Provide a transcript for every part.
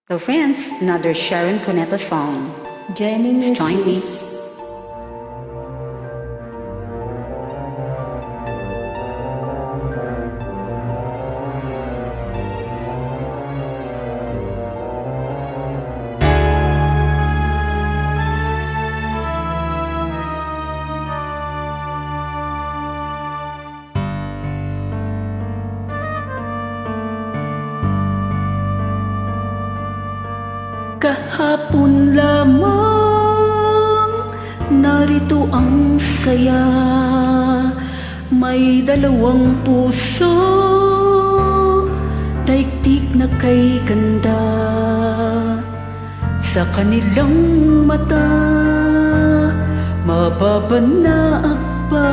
So friends, another Sharon Cuneta song. Joining me, Join me. sis. Kahapon lamang narito ang saya. May dalawang puso, daigdig na kay ganda. Sa kanilang mata, mababanaag pa,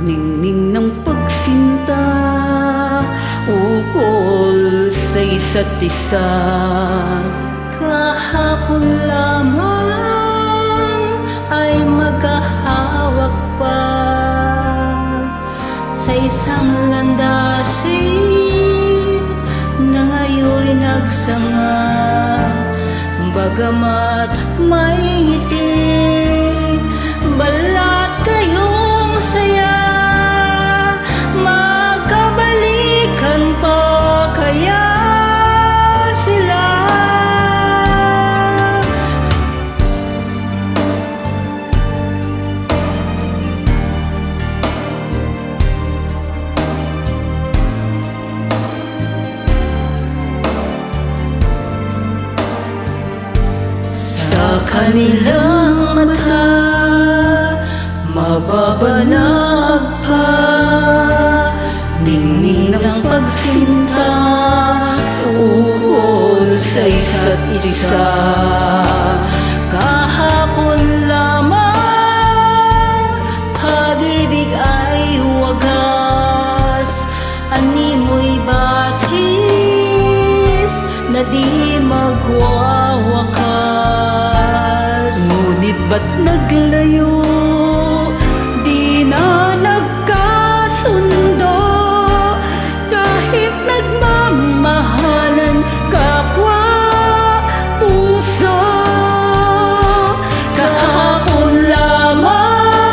ningning ng pagsinta, ukol sa isa't isa. Kahapon lamang ay magkahawak pa sa isang landasin na ngayon'y nagsanga. Bagamat may ngiti, balat kayong saya, magkabalikan pa kaya sila? Sa kanilang mata, mababanag pa, ningning ng pagsinta, ukol sa isa't isa. Kahapon lamang, pag-ibig ay wagas, animoy batis na di magwawakas. Ngunit ba't naglayo? Di na nagkasundo, kahit nagmamahalan kapwa puso. Kahapon lamang,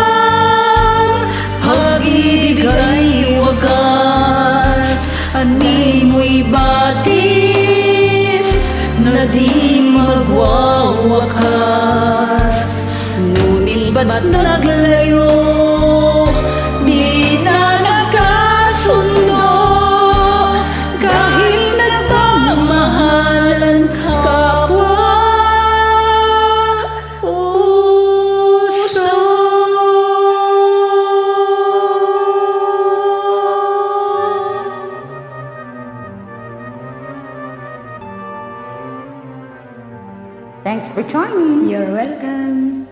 pag-ibig ay wagas, animoy batis na di magwawakas. Ngunit ba't naglayo? Di na nagkasundo, kahit nagmamahalan kapwa puso. Thanks for joining. You're welcome.